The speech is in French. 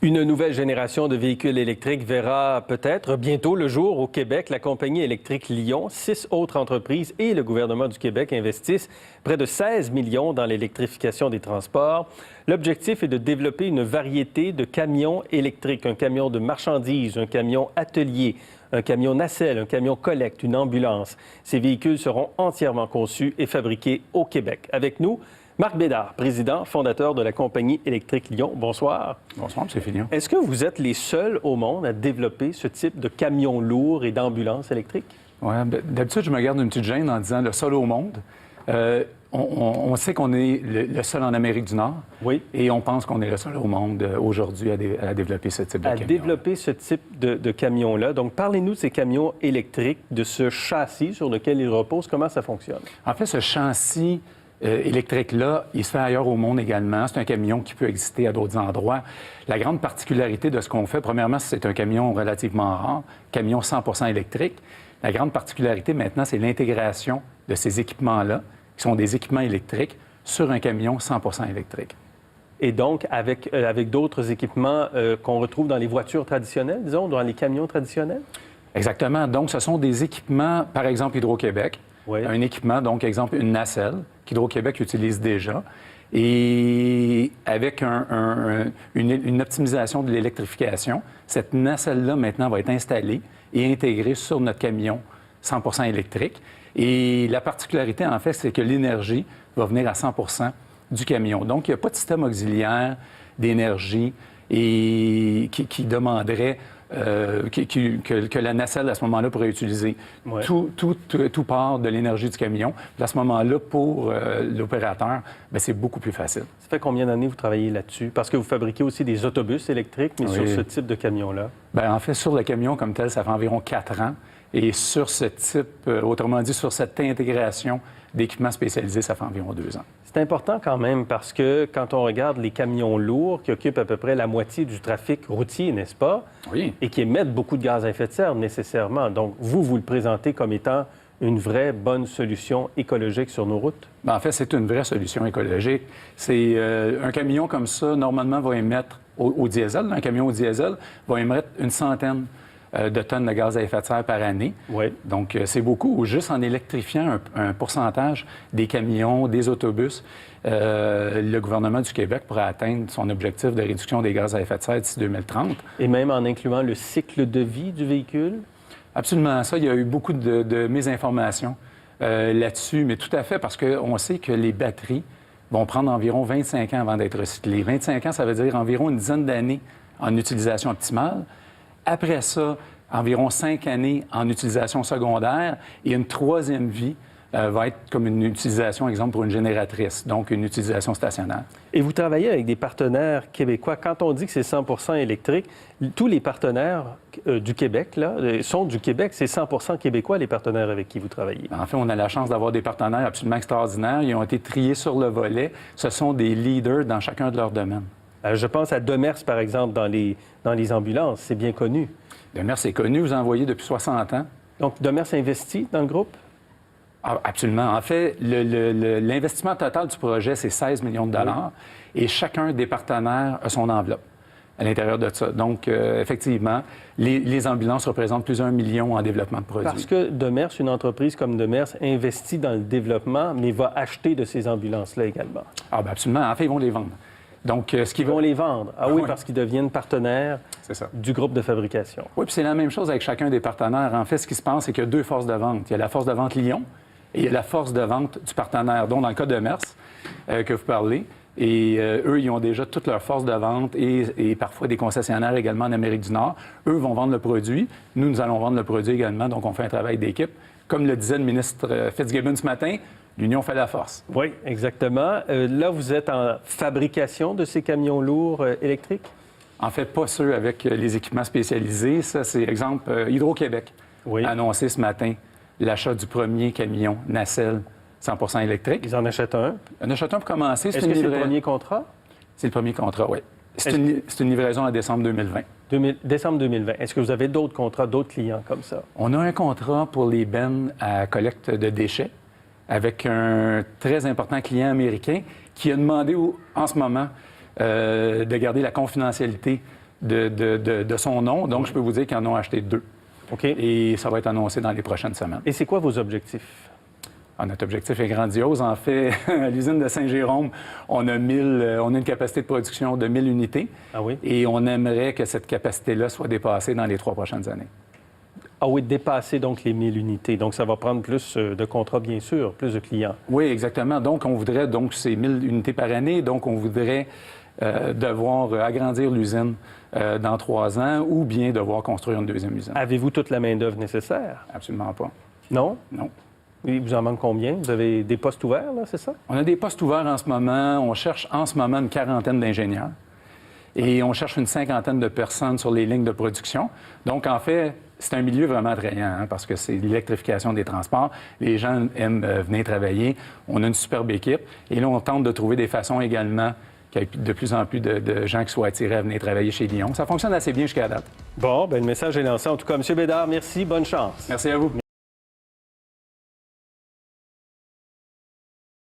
Une nouvelle génération de véhicules électriques verra peut-être bientôt le jour au Québec. La compagnie électrique Lion, 6 autres entreprises et le gouvernement du Québec investissent près de 16 millions dans l'électrification des transports. L'objectif est de développer une variété de camions électriques, un camion de marchandises, un camion atelier, un camion nacelle, un camion collecte, une ambulance. Ces véhicules seront entièrement conçus et fabriqués au Québec. Avec nous, Marc Bédard, président, fondateur de la compagnie électrique Lion. Bonsoir. Bonsoir, M. Fillon. Est-ce que vous êtes les seuls au monde à développer ce type de camions lourds et d'ambulances électriques? Oui, d'habitude, je me garde une petite gêne en disant le seul au monde. On sait qu'on est le seul en Amérique du Nord. Oui. Et on pense qu'on est le seul au monde aujourd'hui à développer ce type de camion. À développer ce type de camion-là. Donc, parlez-nous de ces camions électriques, de ce châssis sur lequel ils reposent. Comment ça fonctionne? En fait, ce châssis électrique-là, il se fait ailleurs au monde également. C'est un camion qui peut exister à d'autres endroits. La grande particularité de ce qu'on fait, premièrement, c'est un camion relativement rare, camion 100% électrique. La grande particularité maintenant, c'est l'intégration de ces équipements-là, qui sont des équipements électriques, sur un camion 100% électrique. Et donc, avec d'autres équipements qu'on retrouve dans les voitures traditionnelles, disons, dans les camions traditionnels? Exactement. Donc, ce sont des équipements, par exemple, Hydro-Québec. Oui. Un équipement, donc, exemple, une nacelle qu'Hydro-Québec utilise déjà. Et avec une optimisation de l'électrification, cette nacelle-là, maintenant, va être installée et intégrée sur notre camion 100% électrique. Et la particularité, en fait, c'est que l'énergie va venir à 100% du camion. Donc, il n'y a pas de système auxiliaire d'énergie et qui demanderait que la nacelle, à ce moment-là, pourrait utiliser. Ouais. Tout part de l'énergie du camion. Puis à ce moment-là, pour l'opérateur, bien, c'est beaucoup plus facile. Ça fait combien d'années vous travaillez là-dessus? Parce que vous fabriquez aussi des autobus électriques, mais Oui. sur ce type de camion-là. Bien, en fait, sur le camion comme tel, ça fait environ 4 ans. Et sur ce type, autrement dit, sur cette intégration d'équipements spécialisés, ça fait environ 2 ans. C'est important quand même parce que quand on regarde les camions lourds qui occupent à peu près la moitié du trafic routier, n'est-ce pas? Oui. Et qui émettent beaucoup de gaz à effet de serre nécessairement. Donc, vous le présentez comme étant une vraie bonne solution écologique sur nos routes? Bien, en fait, c'est une vraie solution écologique. C'est un camion comme ça, normalement, va émettre au diesel. Un camion au diesel va émettre une centaine de tonnes de gaz à effet de serre par année. Oui. Donc, c'est beaucoup. Juste en électrifiant un pourcentage des camions, des autobus, le gouvernement du Québec pourrait atteindre son objectif de réduction des gaz à effet de serre d'ici 2030. Et même en incluant le cycle de vie du véhicule? Absolument. Ça, il y a eu beaucoup de mésinformations là-dessus, mais tout à fait, parce qu'on sait que les batteries vont prendre environ 25 ans avant d'être recyclées. 25 ans, ça veut dire environ une dizaine d'années en utilisation optimale. Après ça, environ 5 années en utilisation secondaire et une troisième vie va être comme une utilisation, exemple, pour une génératrice, donc une utilisation stationnaire. Et vous travaillez avec des partenaires québécois. Quand on dit que c'est 100% électrique, tous les partenaires du Québec là, sont du Québec. C'est 100% québécois, les partenaires avec qui vous travaillez. En fait, on a la chance d'avoir des partenaires absolument extraordinaires. Ils ont été triés sur le volet. Ce sont des leaders dans chacun de leurs domaines. Je pense à Demers, par exemple, dans les ambulances. C'est bien connu. Demers est connu. Vous en voyez depuis 60 ans. Donc, Demers investit dans le groupe? Ah, absolument. En fait, l'investissement total du projet, c'est 16 millions de dollars. Oui. Et chacun des partenaires a son enveloppe à l'intérieur de ça. Donc, effectivement, les ambulances représentent plusieurs millions en développement de produits. Parce que Demers, une entreprise comme Demers, investit dans le développement, mais va acheter de ces ambulances-là également. Ah, bien, absolument. En fait, ils vont les vendre. Donc, Ils vont les vendre. Ah oui, parce qu'ils deviennent partenaires du groupe de fabrication. Oui, puis c'est la même chose avec chacun des partenaires. En fait, ce qui se passe, c'est qu'il y a 2 forces de vente. Il y a la force de vente Lion et il y a la force de vente du partenaire, dont dans le cas de Demers, que vous parlez. Et eux, ils ont déjà toute leur force de vente et parfois des concessionnaires également en Amérique du Nord. Eux vont vendre le produit. Nous allons vendre le produit également. Donc, on fait un travail d'équipe. Comme le disait le ministre Fitzgibbon ce matin, l'union fait la force. Oui, exactement. Là, vous êtes en fabrication de ces camions lourds électriques? En fait, pas ceux avec les équipements spécialisés. Ça, c'est, exemple, Hydro-Québec a annoncé ce matin l'achat du premier camion nacelle 100% électrique. Ils en achètent un? On achète un pour commencer. Est-ce que c'est le premier contrat? C'est le premier contrat, oui. C'est une livraison en décembre 2020. Décembre 2020. Est-ce que vous avez d'autres contrats, d'autres clients comme ça? On a un contrat pour les bennes à collecte de déchets avec un très important client américain qui a demandé en ce moment de garder la confidentialité de son nom. Donc, je peux vous dire qu'ils en ont acheté 2. OK. Et ça va être annoncé dans les prochaines semaines. Et c'est quoi vos objectifs? Notre objectif est grandiose. En fait, à l'usine de Saint-Jérôme, on a une capacité de production de 1000 unités. Ah oui? Et on aimerait que cette capacité-là soit dépassée dans les 3 prochaines années. Ah oui, dépasser donc les 1000 unités. Donc, ça va prendre plus de contrats, bien sûr, plus de clients. Oui, exactement. Donc, on voudrait ces 1000 unités par année. Donc, on voudrait devoir agrandir l'usine dans 3 ans ou bien devoir construire une deuxième usine. Avez-vous toute la main-d'œuvre nécessaire? Absolument pas. Non? Non. Il vous en manque combien? Vous avez des postes ouverts, là, c'est ça? On a des postes ouverts en ce moment. On cherche en ce moment une 40aine d'ingénieurs. Et on cherche une 50aine de personnes sur les lignes de production. Donc, en fait, c'est un milieu vraiment attrayant parce que c'est l'électrification des transports. Les gens aiment venir travailler. On a une superbe équipe. Et là, on tente de trouver des façons également qu'il y ait de plus en plus de gens qui soient attirés à venir travailler chez Lion. Ça fonctionne assez bien jusqu'à date. Bon, bien, le message est lancé. En tout cas, M. Bédard, merci. Bonne chance. Merci à vous.